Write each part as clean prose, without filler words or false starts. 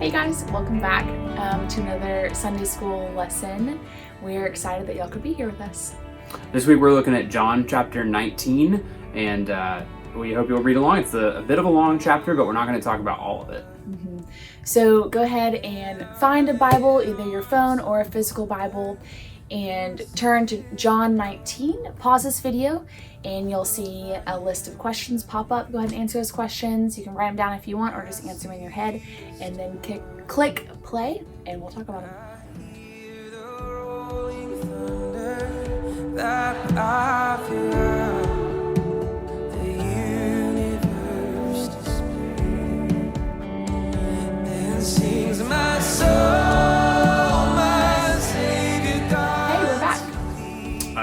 Hey guys, welcome back to another Sunday school lesson. We're excited that y'all could be here with us. This week we're looking at John chapter 19, and we hope you'll read along. It's a bit of a long chapter, but we're not going to talk about all of it. So go ahead and find a Bible, either your phone or a physical Bible, and turn to John 19. Pause this video and you'll see a list of questions pop up. Go ahead and answer those questions. You can write them down if you want, or just answer them in your head, and then click play and we'll talk about them.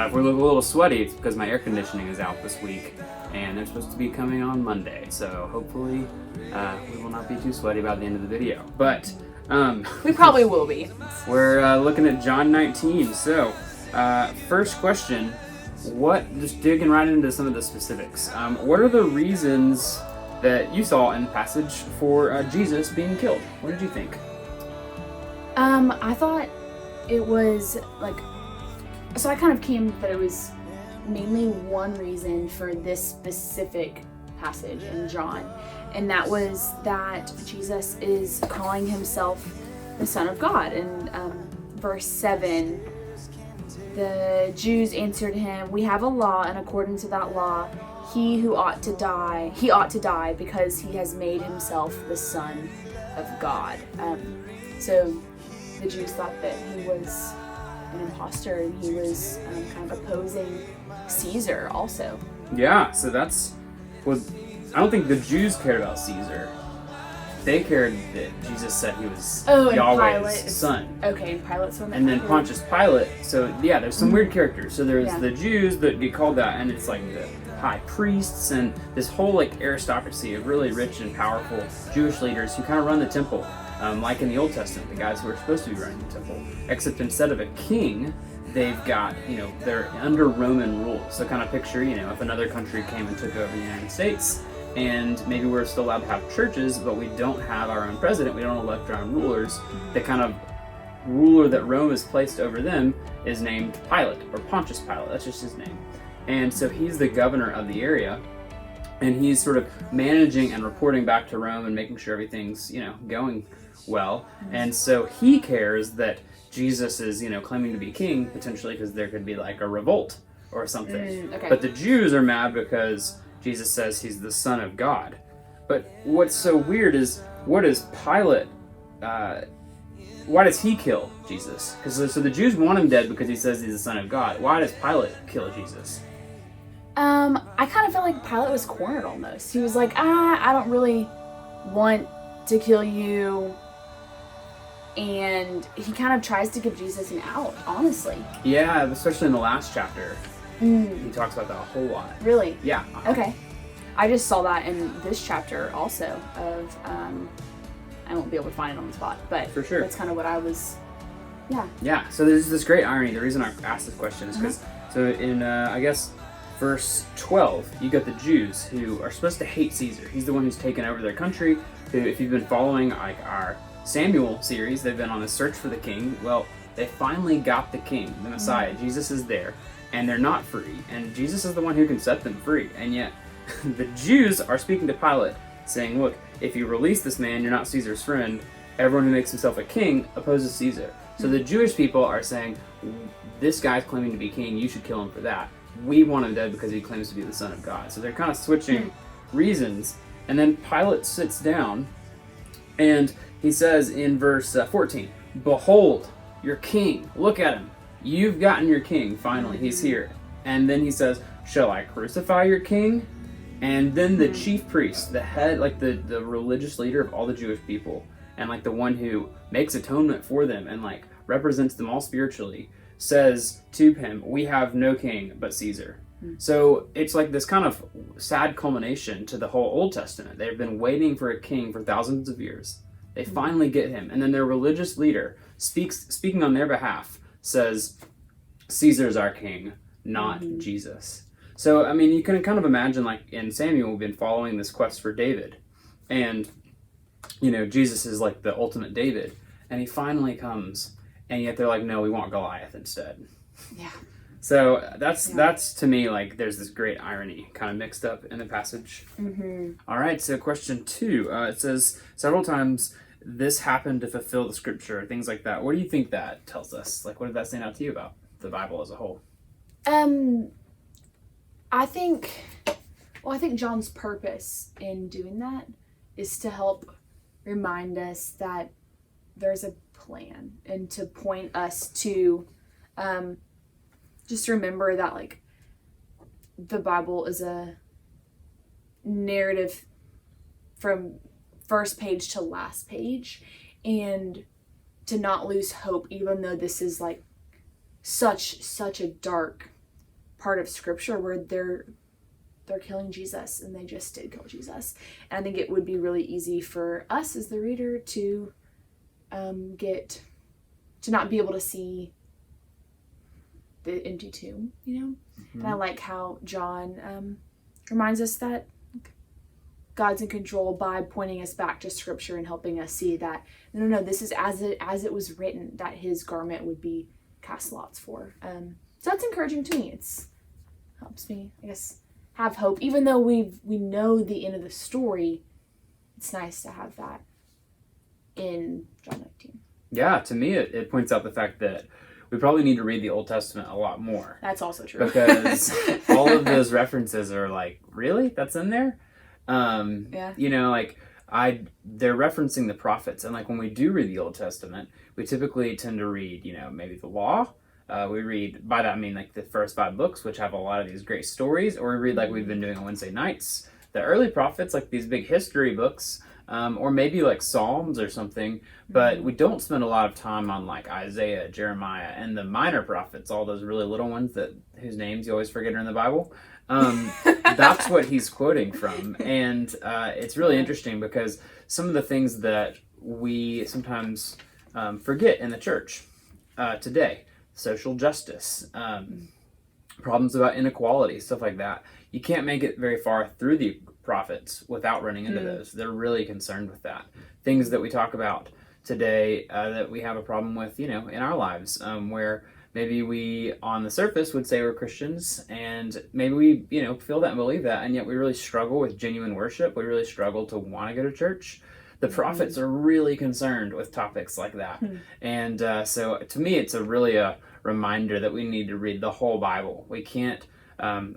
If we look a little sweaty, it's because my air conditioning is out this week, and they're supposed to be coming on Monday, so hopefully we will not be too sweaty by the end of the video. But we probably will be. We're looking at John 19. So first question, just digging right into some of the specifics. What are the reasons that you saw in the passage for Jesus being killed? What did you think? I thought it was so I kind of came that it was mainly one reason for this specific passage in John, and that was that Jesus is calling himself the Son of God. In verse 7, the Jews answered him, "We have a law, and according to that law, he ought to die because he has made himself the Son of God." So the Jews thought that he was an imposter, and he was kind of opposing Caesar also. Yeah, so I don't think the Jews cared about Caesar. They cared that Jesus said he was Yahweh's son. Okay, and Pilate's one. And then Pontius Pilate. So yeah, there's some weird characters. So there's the Jews that get called that, and it's like the high priests and this whole aristocracy of really rich and powerful Jewish leaders who kind of run the temple. Like in the Old Testament, the guys who are supposed to be running the temple. Except instead of a king, they've got, they're under Roman rule. So kind of picture, if another country came and took over the United States, and maybe we're still allowed to have churches, but we don't have our own president, we don't elect our own rulers, the kind of ruler that Rome has placed over them is named Pilate, or Pontius Pilate, that's just his name. And so he's the governor of the area, and he's sort of managing and reporting back to Rome and making sure everything's, going well. And so he cares that Jesus is, claiming to be king, potentially because there could be a revolt or something. Okay. But the Jews are mad because Jesus says he's the Son of God. But what's so weird is, what is Pilate, why does he kill Jesus? So the Jews want him dead because he says he's the Son of God. Why does Pilate kill Jesus? I kind of felt like Pilate was cornered almost. He was like, I don't really want to kill you. And he kind of tries to give Jesus an out, honestly. Yeah, especially in the last chapter. He talks about that a whole lot. Really? Yeah. Okay. I just saw that in this chapter also of, I won't be able to find it on the spot, but for sure. That's kind of what I was, Yeah, so there's this great irony. The reason I asked this question is because, so in, verse 12, you got the Jews who are supposed to hate Caesar. He's the one who's taken over their country, who, if you've been following our Samuel series, they've been on the search for the king. Well, they finally got the king, the Messiah. Jesus is there, and they're not free. And Jesus is the one who can set them free. And yet, the Jews are speaking to Pilate, saying, look, if you release this man, you're not Caesar's friend. Everyone who makes himself a king opposes Caesar. So the Jewish people are saying, this guy's claiming to be king, you should kill him for that. We want him dead because he claims to be the Son of God. So they're kind of switching reasons. And then Pilate sits down, and he says in verse 14, "Behold, your king. Look at him. You've gotten your king. Finally, he's here." And then he says, "Shall I crucify your king?" And then the chief priest, the head, the religious leader of all the Jewish people, and the one who makes atonement for them and represents them all spiritually, says to him, "We have no king but Caesar." So it's this kind of sad culmination to the whole Old Testament. They've been waiting for a king for thousands of years. They finally get him, and then their religious leader, speaking on their behalf, says, "Caesar's our king, not Jesus." So, you can kind of imagine, in Samuel, we've been following this quest for David, and Jesus is like the ultimate David, and he finally comes, and yet they're like, no, we want Goliath instead. Yeah. So that's to me, like, there's this great irony kind of mixed up in the passage. Mm-hmm. All right, so question 2. It says, several times, this happened to fulfill the scripture, things like that. What do you think that tells us? Like, what did that stand out to you about the Bible as a whole? I think John's purpose in doing that is to help remind us that there's a plan and to point us to just remember that, like, the Bible is a narrative from first page to last page, and to not lose hope even though this is like such a dark part of scripture where they're killing Jesus, and they just did kill Jesus. And I think it would be really easy for us as the reader to not be able to see the empty tomb, Mm-hmm. And I like how John reminds us that God's in control by pointing us back to scripture and helping us see that no, this is as it was written, that his garment would be cast lots for. So that's encouraging to me. It's helps me, I guess, have hope. Even though we know the end of the story, it's nice to have that in John 19. Yeah, to me it points out the fact that we probably need to read the Old Testament a lot more. That's also true. Because all of those references are like, really? That's in there? Yeah. They're referencing the prophets. And like when we do read the Old Testament, we typically tend to read, maybe the law. We read, by that I mean like the first 5 books, which have a lot of these great stories. Or we read, like we've been doing on Wednesday nights, the early prophets, like these big history books. Or maybe like Psalms or something, but we don't spend a lot of time on like Isaiah, Jeremiah, and the minor prophets, all those really little ones whose names you always forget are in the Bible. That's what he's quoting from, and it's really interesting because some of the things that we sometimes forget in the church today, social justice, problems about inequality, stuff like that, you can't make it very far through the prophets without running into those. They're really concerned with that. Things that we talk about today that we have a problem with, in our lives, where maybe we, on the surface, would say we're Christians, and maybe we, feel that and believe that, and yet we really struggle with genuine worship. We really struggle to want to go to church. The prophets are really concerned with topics like that. And so to me, it's really a reminder that we need to read the whole Bible. We can't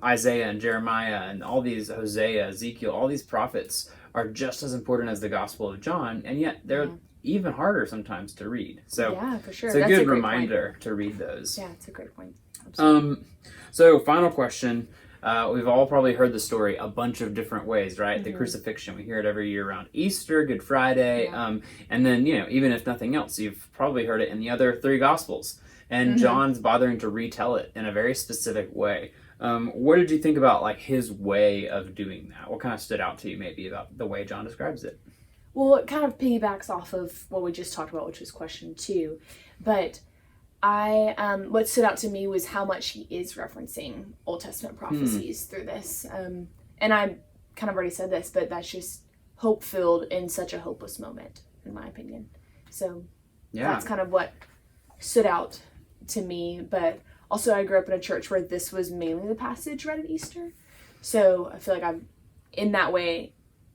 Isaiah and Jeremiah and all these, Hosea, Ezekiel, all these prophets are just as important as the Gospel of John, and yet they're even harder sometimes to read. So yeah, for sure. It's a good reminder to read those. Yeah, it's a great point. Absolutely. So final question. We've all probably heard the story a bunch of different ways, right? The crucifixion. We hear it every year around Easter, Good Friday, and then, even if nothing else, you've probably heard it in the other 3 Gospels. And John's bothering to retell it in a very specific way. What did you think about like his way of doing that? What kind of stood out to you maybe about the way John describes it? Well, it kind of piggybacks off of what we just talked about, which was question 2. But what stood out to me was how much he is referencing Old Testament prophecies through this. And I kind of already said this, but that's just hope-filled in such a hopeless moment, in my opinion. So that's kind of what stood out to me. But also, I grew up in a church where this was mainly the passage read at Easter. So I feel like I'm, in that way,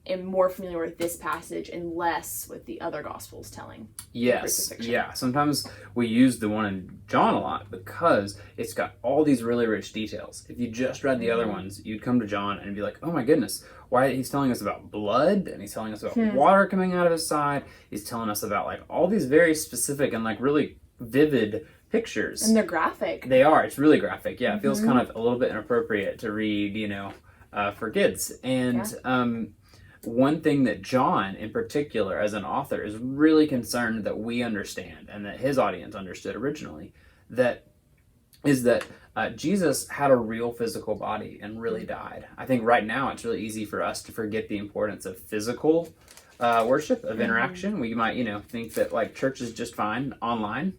am more familiar with this passage and less with the other Gospels telling. Yes, yeah. Sometimes we use the one in John a lot because it's got all these really rich details. If you just read the other ones, you'd come to John and be like, oh my goodness, why he's telling us about blood, and he's telling us about water coming out of his side. He's telling us about like all these very specific and like really vivid pictures. And they're graphic. They are. It's really graphic. Yeah, it feels kind of a little bit inappropriate to read, for kids. And one thing that John, in particular, as an author, is really concerned that we understand, and that his audience understood originally, is that Jesus had a real physical body and really died. I think right now it's really easy for us to forget the importance of physical worship, of interaction. We might, think that like church is just fine online.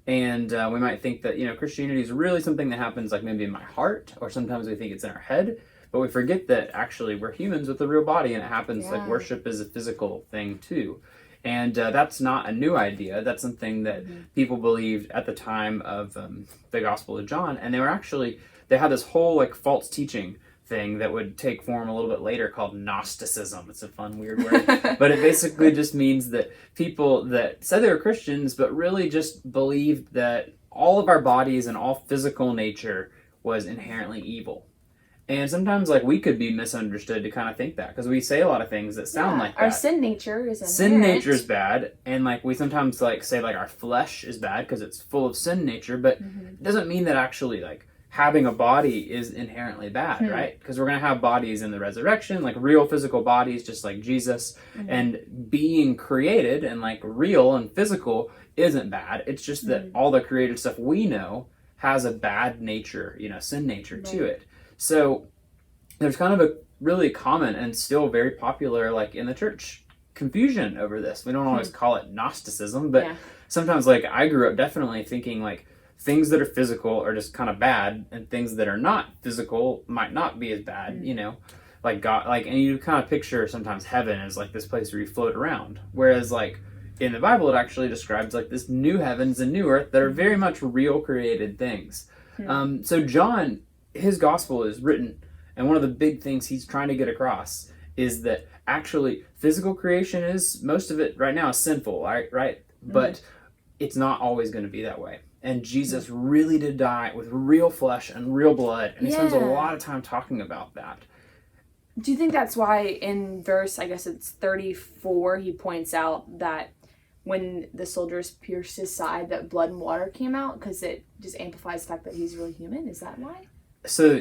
And we might think that, Christianity is really something that happens like maybe in my heart, or sometimes we think it's in our head. but we forget that actually we're humans with a real body, and it happens like Yeah. worship is a physical thing too. And that's not a new idea. That's something that people believed at the time of the Gospel of John, and they had this whole like false teaching thing that would take form a little bit later called Gnosticism. It's a fun, weird word, but it basically just means that people that said they were Christians, but really just believed that all of our bodies and all physical nature was inherently evil. And sometimes, like, we could be misunderstood to kind of think that, because we say a lot of things that sound like that. Our sin nature is inherent. Sin nature is bad, and like we sometimes like say like our flesh is bad because it's full of sin nature, but it doesn't mean that actually like having a body is inherently bad, right? Because we're gonna have bodies in the resurrection, like real physical bodies, just like Jesus, and being created and like real and physical isn't bad. It's just that all the created stuff we know has a bad nature, sin nature to it. So there's kind of a really common and still very popular, like in the church, confusion over this. We don't always call it Gnosticism, but sometimes, like, I grew up definitely thinking like things that are physical are just kind of bad, and things that are not physical might not be as bad, like God, like, and you kind of picture sometimes heaven as like this place where you float around, whereas like in the Bible it actually describes like this new heavens and new earth that are very much real created things. So John, his gospel is written, and one of the big things he's trying to get across is that actually physical creation is, most of it right now is sinful, right? But it's not always going to be that way. And Jesus really did die with real flesh and real blood, and he spends a lot of time talking about that. Do you think that's why in verse, I guess it's 34, he points out that when the soldiers pierced his side, that blood and water came out, because it just amplifies the fact that he's really human? Is that why? So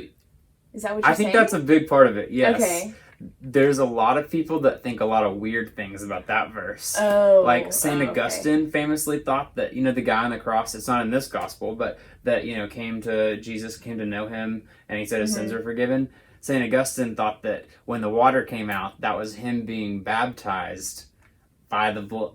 is that what you're saying? I think that's a big part of it, yes. Okay. There's a lot of people that think a lot of weird things about that verse. Oh. Like St. Augustine famously thought that, the guy on the cross, it's not in this gospel, but that, Jesus came to know him, and he said his sins are forgiven. St. Augustine thought that when the water came out, that was him being baptized by the blood.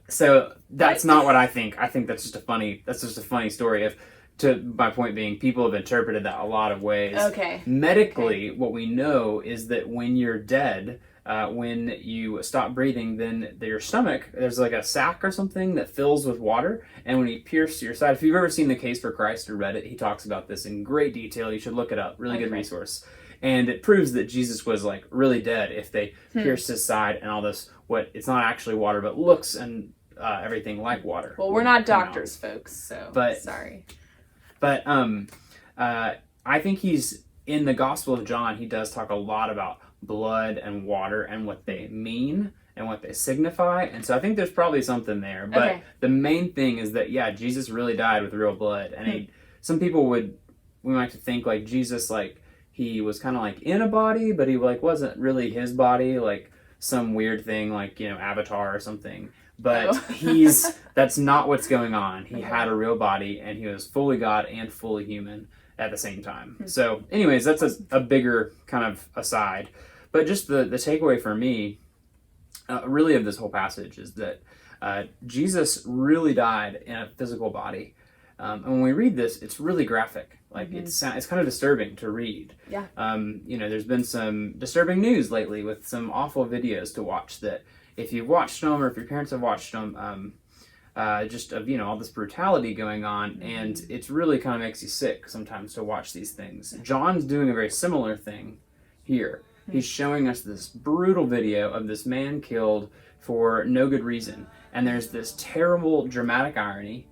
So that's not what I think. I think that's just a funny story to my point being, people have interpreted that a lot of ways. Okay. Medically, what we know is that when you're dead, when you stop breathing, then your stomach, there's like a sac or something that fills with water, and when he pierced your side, if you've ever seen The Case for Christ or read it, he talks about this in great detail. You should look it up. Really good resource. And it proves that Jesus was like really dead if they pierced his side, and all this, it's not actually water, but looks and everything like water. Well, we're not doctors, folks, so sorry. But I think he's, in the Gospel of John, he does talk a lot about blood and water and what they mean and what they signify. And so I think there's probably something there. But the main thing is that, Jesus really died with real blood. And some people we might think like Jesus, like, he was kind of like in a body, but he like wasn't really his body, like some weird thing like, Avatar or something. But that's not what's going on. He had a real body, and he was fully God and fully human at the same time. So anyways, that's a bigger kind of aside. But just the takeaway for me, really, of this whole passage is that Jesus really died in a physical body. And when we read this, it's really graphic. Like it's kind of disturbing to read. Yeah. There's been some disturbing news lately with some awful videos to watch that, if you've watched them, or if your parents have watched them, just of, all this brutality going on, and it's really kind of makes you sick sometimes to watch these things. John's doing a very similar thing here. He's showing us this brutal video of this man killed for no good reason, and there's this terrible dramatic irony.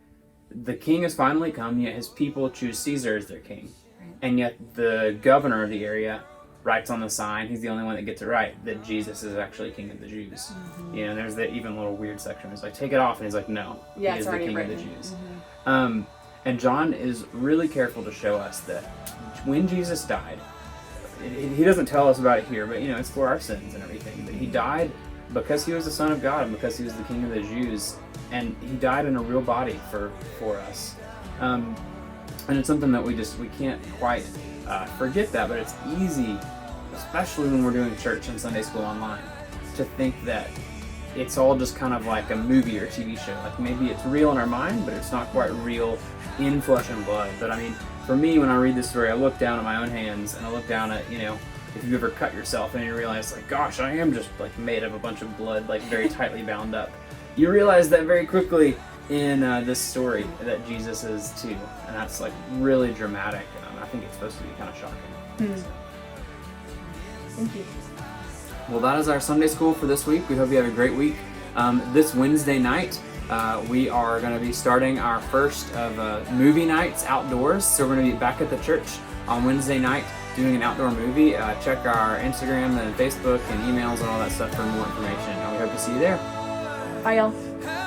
The king has finally come, yet his people choose Caesar as their king, and yet the governor of the area writes on the sign, he's the only one that gets it right, that Jesus is actually king of the Jews. There's that even little weird section. He's like, take it off, and he's like, no, he is the king of the Jews. And John is really careful to show us that when Jesus died, he doesn't tell us about it here, but it's for our sins and everything, but he died because he was the Son of God, and because he was the king of the Jews, and he died in a real body for us. And it's something that we can't quite forget that, but it's easy, especially when we're doing church and Sunday school online, to think that it's all just kind of like a movie or TV show. Like maybe it's real in our mind, but it's not quite real in flesh and blood. But I mean, for me, when I read this story, I look down at my own hands, and I look down at, if you've ever cut yourself and you realize, like, gosh, I am just, like, made of a bunch of blood, like, very tightly bound up. You realize that very quickly in this story that Jesus is too, and that's, like, really dramatic. I think it's supposed to be kind of shocking. So. Thank you. Well, that is our Sunday school for this week. We hope you have a great week. This Wednesday night, we are going to be starting our first of movie nights outdoors. So we're going to be back at the church on Wednesday night doing an outdoor movie. Check our Instagram and Facebook and emails and all that stuff for more information. And we hope to see you there. Bye, y'all.